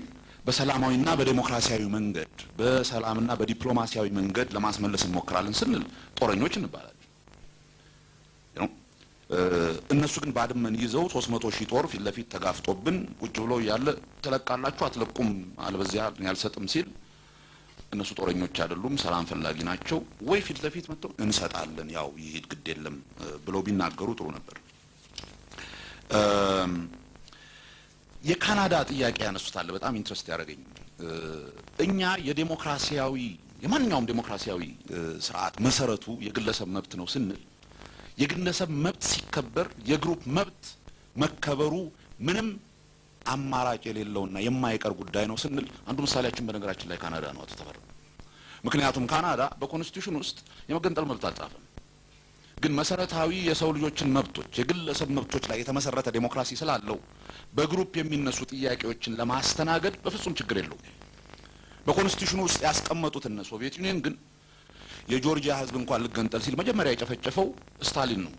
በሰላማዊና በዲሞክራሲያዊ መንገድ በሰላምና በዲፕሎማሲያዊ መንገድ ለማስመለስ እንሞክራለን ስንል ጦረኞች እንባላለን። እነሱ ግን ባድመን ይዘው 300,000 ጦር ፊት ለፊት ተጋፍጦብን ቁጭ ብሎ ያለ ትለቃላችሁ አትለቁም አልበዚያ ያልሰጥም ሲል እነሱ ጦረኞች አይደሉም፣ ሰላም ፈላጊ ናቸው። ወይ ፊት ለፊት መጥተው እንሰጣለን ያው ይሄድ ግድ የለም ብለው ቢናገሩ ጥሩ ነበር። የካናዳ ጥያቄ ያነሱታል። በጣም ኢንትረስት ያደረገኝ እኛ የዲሞክራሲያዊ የማንኛውም ዲሞክራሲያዊ ስርዓት መሰረቱ የግለሰብ መብት ነው ስንል የግለሰብ መብት ሲከበር የግሩፕ መብት መከበሩ ምንም አማራጭ የሌለውና የማይቀር ጉዳይ ነው ስንል አንዱ ምሳሌያችን በነገራችን ላይ ካናዳ ነው አቶ ተፈራ። ምክንያቱም ካናዳ በኮንስቲቱሽን ውስጥ የመገንጠል መብት አልጻፈም። ግን መሰረታዊ የሰው ልጆችን መብቶች የግለሰብ መብቶች ላይ የተመሰረተ ዲሞክራሲ ስላለው በግሩፕ የሚነሱ ጥያቄዎችን ለማስተናገድ በፍጹም ችግር የለውም። በኮንስቲቱሽኑ ውስጥ ያስቀመጡት እነ ሶቪየት ዩኒየን ግን የጆርጂያ ህዝብ እንኳን ልገንጠል ሲል መጀመሪያ የጨፈጨፈው ስታሊን ነው።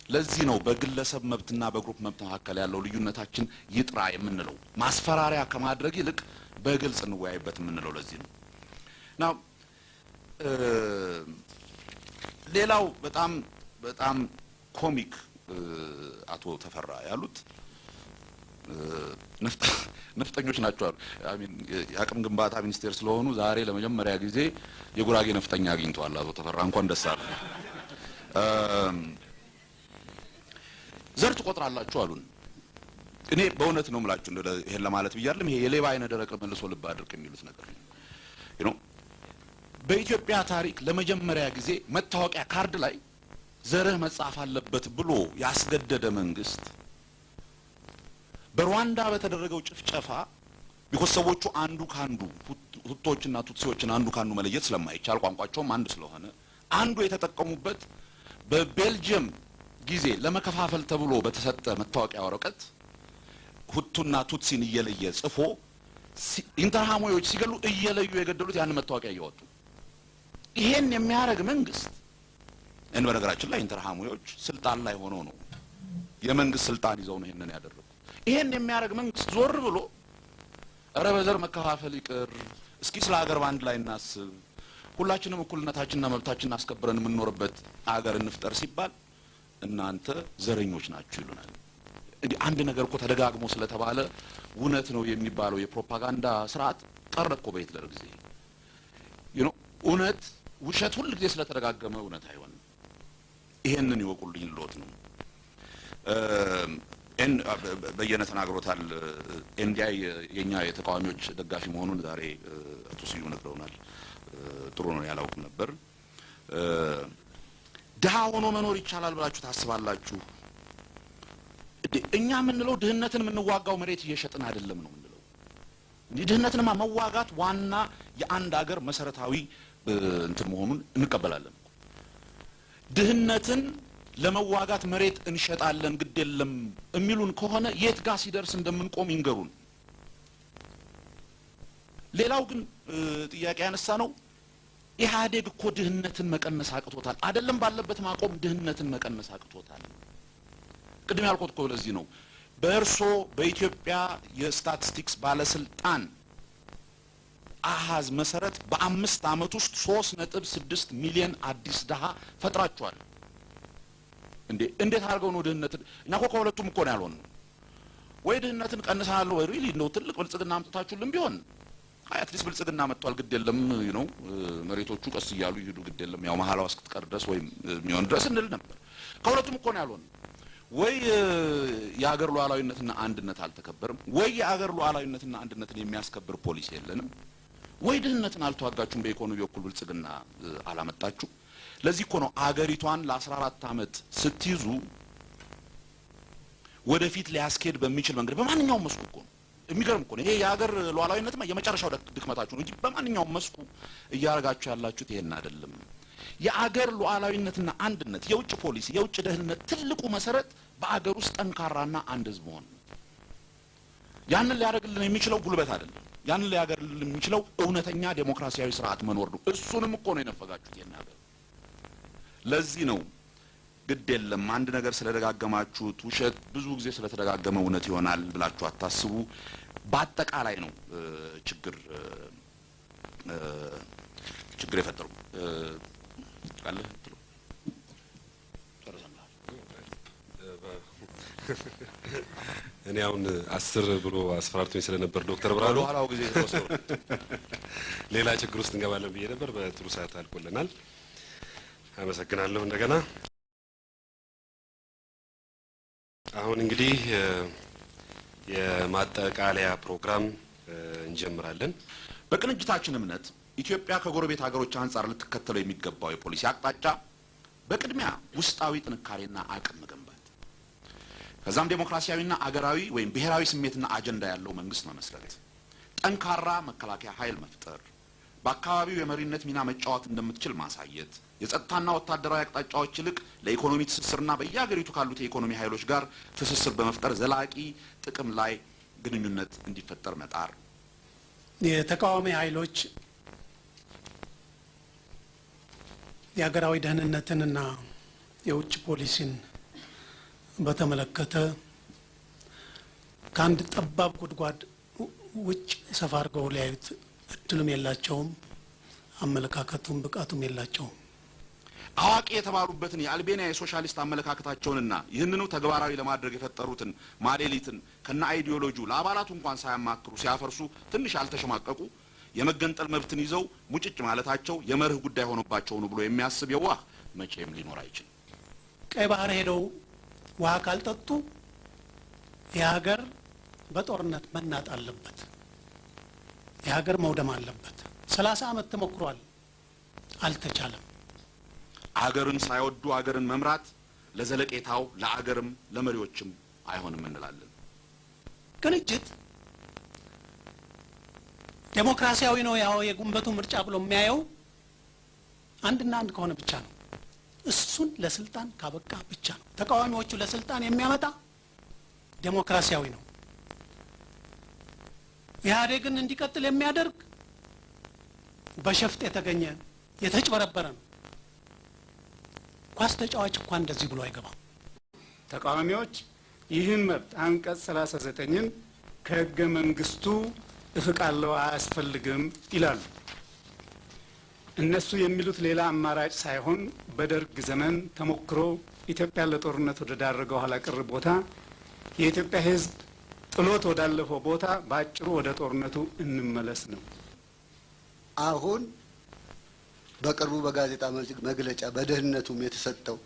ለዚህ ነው በግለሰብ መብትና በግሩፕ መብት መካከል ያለው ልዩነታችን ይጥራ የምንለው። ማስፈራሪያ ከማድረግ ይልቅ በግልጽ እንወያይበት የምንለው ለዚህ ነው። ናው ሌላው በጣም ኮሚክ አቶ ተፈራ ያሉት ነፍጠኞች ናቸው አሉ። አሚን የአቅም ግንባታ ሚኒስቴር ስለሆኑ ዛሬ ለመጀመሪያ ጊዜ የጉራጌ ነፍጠኛ አግኝተዋል አቶ ተፈራ። እንኳን ደስ አለ። ዘር ትቆጥራላችሁ አሉን። እኔ በእውነት ነው የምላችሁ ይሄን ለማለት ብያለሁ። ይሄ የሌባ አይነ ደረቅ መልሶ ልብ አድርቅ የሚሉት ነገር ነው። በኢትዮጵያ ታሪክ ለመጀመሪያ ጊዜ መታወቂያ ካርድ ላይ ዘርህ መጻፍ አለበት ብሎ ያስገደደ መንግስት በሩዋንዳ በተደረገው ጭፍጨፋ ቢኮዝ ሰዎቹ አንዱ ካንዱ ሁቶችና ቱትሲዎችን አንዱ ካንዱ መለየት ስለማይቻል ቋንቋቸውም አንድ ስለሆነ አንዱ የተጠቀሙበት በቤልጅየም ጊዜ ለመከፋፈል ተብሎ በተሰጠ መታወቂያ ወረቀት ሁቱና ቱትሲን እየለየ ጽፎ ኢንተርሃሞዎች ሲገሉ እየለዩ የገደሉት ያን መታወቂያ እያወጡ ይሄን የሚያረግ መንግስት እን በነገራችን ላይ ኢንተርሃሞዎች ስልጣን ላይ ሆኖ ነው የመንግስት ስልጣን ይዘው ነው ይሄንን ያደረጉት። ይሄን የሚያረግ መንግስት ዞር ብሎ ኧረ በዘር መከፋፈል ይቅር፣ እስኪ ስለ ሀገር ባንድ ላይ እናስብ፣ ሁላችንም እኩልነታችንና መብታችንን አስከብረን የምንኖርበት ሀገር እንፍጠር ሲባል እናንተ ዘረኞች ናችሁ ይሉናል። እንዴ አንድ ነገር እኮ ተደጋግሞ ስለተባለ እውነት ነው የሚባለው የፕሮፓጋንዳ ስርዓት ቀረቆ በሂትለር ጊዜ እውነት ውሸት ሁሉ ጊዜ ስለተደጋገመ እውነት አይሆንም። ይሄንን ይወቁልኝ ልሎት ነው። በየነ ተናግሮታል። ኤንዲአይ የኛ የተቃዋሚዎች ደጋፊ መሆኑን ዛሬ አቶ ስዩ ነግረውናል። ጥሩ ነው፣ ያላውቅም ነበር። ድሃ ሆኖ መኖር ይቻላል ብላችሁ ታስባላችሁ? እኛ የምንለው ድህነትን የምንዋጋው መሬት እየሸጥን አይደለም ነው የምንለው። እንዲህ ድህነትንማ መዋጋት ዋና የአንድ ሀገር መሰረታዊ እንትን መሆኑን እንቀበላለን። ድህነትን ለመዋጋት መሬት እንሸጣለን ግድ የለም የሚሉን ከሆነ የት ጋር ሲደርስ እንደምንቆም ይንገሩን። ሌላው ግን ጥያቄ ያነሳ ነው ኢህአዴግ እኮ ድህነትን መቀነስ አቅቶታል። አይደለም ባለበት ማቆም ድህነትን መቀነስ አቅቶታል። ቅድም ያልኩት እኮ ለዚህ ነው። በእርሶ በኢትዮጵያ የስታቲስቲክስ ባለስልጣን አሃዝ መሰረት በ5 አመት ውስጥ 3.6 ሚሊዮን አዲስ ድሃ ፈጥራቸዋል። እንዴት አድርገው ነው ድህነትን? እኛ እኮ ከሁለቱም እኮ ነው ያልሆነው። ወይ ድህነትን ቀንሰናል ወይ ሪሊ ነው ትልቅ ብልጽግና አምጥታችሁልን ቢሆን አትሊስት ብልጽግና መጥቷል ግድ የለም ነው መሬቶቹ ቀስ እያሉ ይሄዱ ግድ የለም ያው መሐላው እስክትቀር ድረስ ወይም የሚሆን ድረስ እንል ነበር። ከሁለቱም እኮ ነው ያልሆነው። ወይ የሀገር ሉዓላዊነትና አንድነት አልተከበረም፣ ወይ የሀገር ሉዓላዊነትና አንድነትን የሚያስከብር ፖሊሲ የለንም፣ ወይ ድህነትን አልተዋጋችሁም፣ በኢኮኖሚ በኩል ብልጽግና አላመጣችሁ። ለዚህ እኮ ነው አገሪቷን ለ14 አመት ስትይዙ ወደፊት ሊያስኬድ በሚችል መንገድ በማንኛውም መስኩ እኮ ነው። የሚገርም እኮ ነው ይሄ የሀገር ሉዓላዊነትማ የመጨረሻው ድክመታችሁ ነው እንጂ በማንኛውም መስኩ እያረጋችሁ ያላችሁት ይሄን አይደለም። የአገር ሉዓላዊነትና አንድነት የውጭ ፖሊሲ የውጭ ደህንነት ትልቁ መሰረት በአገር ውስጥ ጠንካራና አንድ ህዝብ መሆን። ያንን ሊያደርግልን የሚችለው ጉልበት አይደለም። ያንን ሊያደርግልን የሚችለው እውነተኛ ዴሞክራሲያዊ ስርዓት መኖር ነው። እሱንም እኮ ነው የነፈጋችሁት ይሄን ነገር። ለዚህ ነው ግድ የለም አንድ ነገር ስለደጋገማችሁት ውሸት ብዙ ጊዜ ስለተደጋገመ እውነት ይሆናል ብላችሁ አታስቡ። በአጠቃላይ ነው ችግር የፈጠሩ አለ ትሉ እኔ አሁን 10 ብሎ አስፈራርቶኝ ስለነበር ዶክተር ብርሃኑ ኋላው ጊዜ ተወሰው ሌላ ችግር ውስጥ እንገባለን ብዬ ነበር። በጥሩ ሰዓት አልቆልናል። አመሰግናለሁ። እንደገና አሁን እንግዲህ የማጠቃለያ ፕሮግራም እንጀምራለን። በቅንጅታችን እምነት ኢትዮጵያ ከጎረቤት ሀገሮች አንጻር ልትከተለው የሚገባው የፖሊሲ አቅጣጫ በቅድሚያ ውስጣዊ ጥንካሬና አቅም መገንባት፣ ከዛም ዴሞክራሲያዊና አገራዊ ወይም ብሔራዊ ስሜትና አጀንዳ ያለው መንግስት መመስረት፣ ጠንካራ መከላከያ ኃይል መፍጠር፣ በአካባቢው የመሪነት ሚና መጫወት እንደምትችል ማሳየት፣ የጸጥታና ወታደራዊ አቅጣጫዎች ይልቅ ለኢኮኖሚ ትስስርና በየሀገሪቱ ካሉት የኢኮኖሚ ኃይሎች ጋር ትስስር በመፍጠር ዘላቂ ጥቅም ላይ ግንኙነት እንዲፈጠር መጣር። የተቃዋሚ ኃይሎች የሀገራዊ ደህንነትንና የውጭ ፖሊሲን በተመለከተ ከአንድ ጠባብ ጉድጓድ ውጭ ሰፋ አድርገው ሊያዩት እድልም የላቸውም፣ አመለካከቱም ብቃቱም የላቸውም። አዋቂ የተባሉበትን የአልቤኒያ የሶሻሊስት አመለካከታቸውንና ይህንኑ ተግባራዊ ለማድረግ የፈጠሩትን ማዴሊትን ከነ አይዲዮሎጂው ለአባላቱ እንኳን ሳያማክሩ ሲያፈርሱ ትንሽ አልተሸማቀቁ? የመገንጠል መብትን ይዘው ሙጭጭ ማለታቸው የመርህ ጉዳይ ሆኖባቸው ነው ብሎ የሚያስብ የዋህ መቼም ሊኖር አይችልም። ቀይ ባህር ሄደው ውሃ ካልጠጡ የሀገር በጦርነት መናጥ አለበት፣ የሀገር መውደም አለበት። 30 አመት ተሞክሯል፣ አልተቻለም። አገርን ሳይወዱ አገርን መምራት ለዘለቄታው ለአገርም ለመሪዎችም አይሆንም እንላለን። ቅንጅት ዴሞክራሲያዊ ነው ያው የጉንበቱ ምርጫ ብሎ የሚያየው አንድና አንድ ከሆነ ብቻ ነው። እሱን ለስልጣን ካበቃ ብቻ ነው። ተቃዋሚዎቹ ለስልጣን የሚያመጣ ዴሞክራሲያዊ ነው። ኢህአዴግን እንዲቀጥል የሚያደርግ በሸፍጥ የተገኘ የተጭበረበረ ነው። ኳስ ተጫዋች እንኳን እንደዚህ ብሎ አይገባም። ተቃዋሚዎች ይህን መብት አንቀጽ 39ን ከህገ መንግስቱ እፍቃለሁ አያስፈልግም ይላሉ። እነሱ የሚሉት ሌላ አማራጭ ሳይሆን በደርግ ዘመን ተሞክሮ ኢትዮጵያ ለጦርነት ወደ ዳረገው ኋላ ቀር ቦታ የኢትዮጵያ ህዝብ ጥሎት ወዳለፈው ቦታ ባጭሩ ወደ ጦርነቱ እንመለስ ነው። አሁን በቅርቡ በጋዜጣ መግለጫ በደህንነቱም የተሰጠው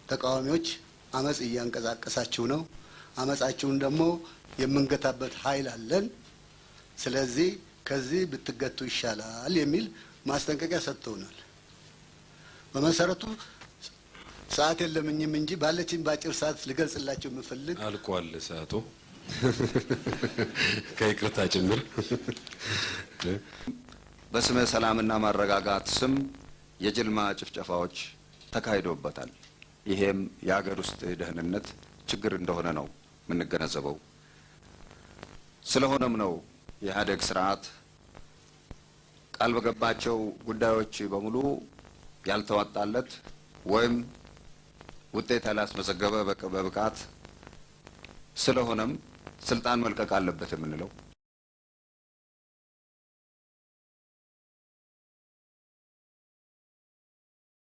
ተቃዋሚዎች አመጽ እያንቀሳቀሳችሁ ነው፣ አመጻችሁን ደግሞ የምንገታበት ኃይል አለን፣ ስለዚህ ከዚህ ብትገቱ ይሻላል የሚል ማስጠንቀቂያ ሰጥተውናል። በመሰረቱ ሰዓት የለምኝም እንጂ ባለችኝ ባጭር ሰዓት ልገልጽላቸው የምፈልግ አልቋል ሰዓቱ ከይቅርታ ጭምር በስመ ሰላምና ማረጋጋት ስም የጅልማ ጭፍጨፋዎች ተካሂዶበታል። ይሄም የሀገር ውስጥ ደህንነት ችግር እንደሆነ ነው የምንገነዘበው። ስለሆነም ነው የኢህአዴግ ስርዓት ቃል በገባቸው ጉዳዮች በሙሉ ያልተዋጣለት ወይም ውጤት ያላስመዘገበ በብቃት ስለሆነም ስልጣን መልቀቅ አለበት የምንለው።